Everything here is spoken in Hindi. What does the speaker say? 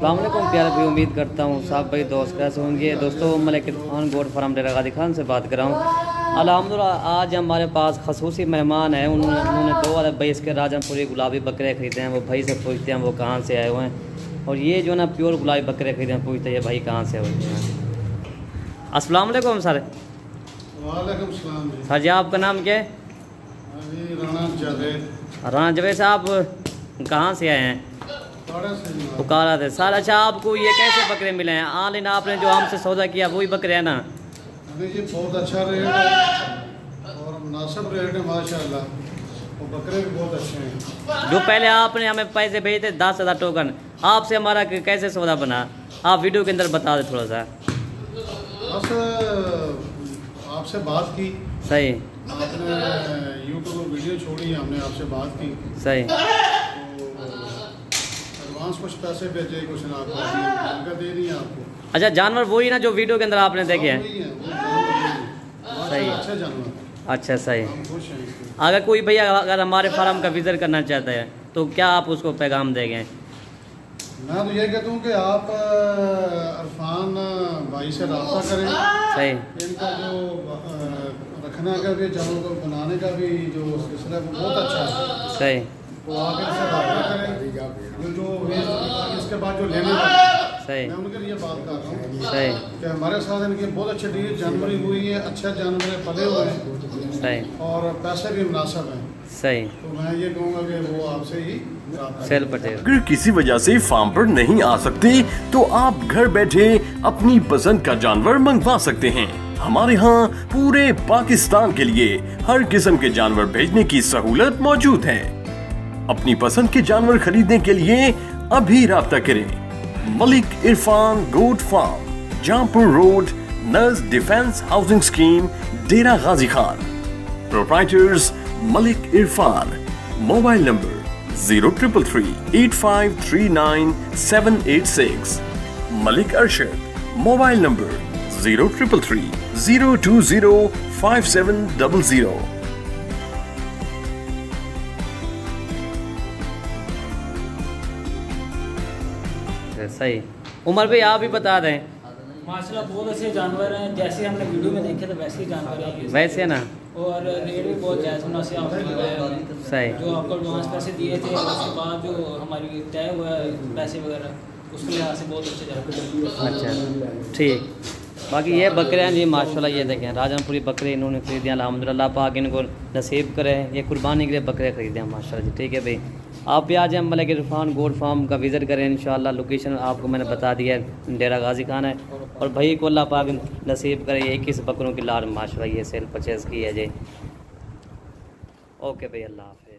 अस्सलामुअलैकुम प्यारे भाई, उम्मीद करता हूँ सब भाई दोस्त कैसे होंगे। दोस्तों मलिक इरफान गोट फार्म डेरा गाजी खान से बात कर रहा हूँ। अल्हम्दुलिल्लाह आज हमारे पास खसूसी मेहमान हैं। उन्होंने दो वाले भाई इसके राजनपुरी गुलाबी बकरे ख़रीदे हैं। वो भाई से पूछते हैं वो कहाँ से आए हुए हैं, और ये जो ना प्योर गुलाबी बकरे ख़रीदे हैं पूछते हैं ये भाई कहाँ से होते हैं। अस्सलामुअलैकुम सर। वालेकुम सलाम जी। सर जी आपका नाम क्या है? राना जवेद साहब कहाँ से आए हैं? पुकारा थे सर। अच्छा आपको ये कैसे बकरे मिले हैं? ऑनलाइन आपने जो हमसे सौदा किया वही बकरे हैं ना? जी बहुत अच्छा रेट है और मुनासिब रेट है माशाल्लाह, और बकरे भी बहुत अच्छे हैं। जो पहले आपने हमें पैसे भेजे थे 10,000 टोकन, आपसे हमारा कैसे सौदा बना आप वीडियो के अंदर बता दें थोड़ा सा। बस आपसे बात की, सही आपने यूट्यूब पर वीडियो छोड़ी, हमने आपसे बात की, सही एडवांस कुछ पैसे भेजे, कुछ ना आपको दे दिए आपको। अच्छा जानवर वही ना जो वीडियो के अंदर आपने देखे हैं? सही अच्छा जानवर। अच्छा सही। हम खुश हैं इसमें। अगर कोई भैया अगर हमारे फार्म का विजिट करना चाहता है तो क्या आप उसको पैगाम देंगे? मैं तो ये कहता हूँ कि आप इरफान भाई से रब्ता करें। सही। इनका जो रखने का भी, जानवर को बनाने का भी जो सिलसिला है वो बहुत अच्छा है। सही। तो आप इनसे रब्ता करें, जो इसके बाद जो लेने वाले सही, मैं उनके लिए बात कर रहा हूँ सही कि हमारे साथ इनकी बहुत अच्छी डील जानवरी हुई है, अच्छे जानवर पले हुए हैं, सही, और पैसे भी मुनासिब हैं। सही। तो मैं ये कहूँगा कि वो आपसे ही सेल परचेज। अगर किसी वजह से फार्म पर नहीं आ सकते तो आप घर बैठे अपनी पसंद का जानवर मंगवा सकते हैं। हमारे यहाँ पूरे पाकिस्तान के लिए हर किस्म के जानवर भेजने की सहूलत मौजूद है। अपनी पसंद के जानवर खरीदने के लिए अभी राब्ता करें। Malik Irfan goat farm, Jahanpur road, नर्स defence housing scheme, Dera Ghazi Khan. Proprietors Malik Irfan. Mobile number 0338539786। Malik Arshad. Mobile number 033302057000। सही। उमर भाई आप भी बता दें। माशाल्लाह बहुत अच्छे जानवर हैं, जैसे हमने वीडियो में देखे थे वैसे ही जानवर हैं वैसे ना, और रेट भी बहुत जायज़ मुनासिब आपको लगाया है। सही। जो आपको एडवांस पैसे दिए थे उसके बाद जो हमारी तय हुआ है पैसे वगैरह उसके लिहाज से बहुत अच्छे जानवर। अच्छा ठीक। बाकी ये बकरे हैं जी माशाल्लाह, ये देखें राजनपुरी बकरे इन्होंने खरीदे हैं। अल्हम्दुलिल्लाह पाक इनको नसीब करे, ये कुर्बानी के लिए बकरे खरीदे हैं माशाल्लाह जी। ठीक है भाई, आप भी आ जाए मलिक इरफान गोट फार्म का विज़िट करें इंशाल्लाह। लोकेशन आपको मैंने बता दिया है, डेरा गाजी खान है। और भाई को अल्लाह पाक नसीब करे 21 बकरों की लार माशाल्लाह ये सेल परचेज़ की है जी। ओके भाई, अल्लाह हाफ़िज़।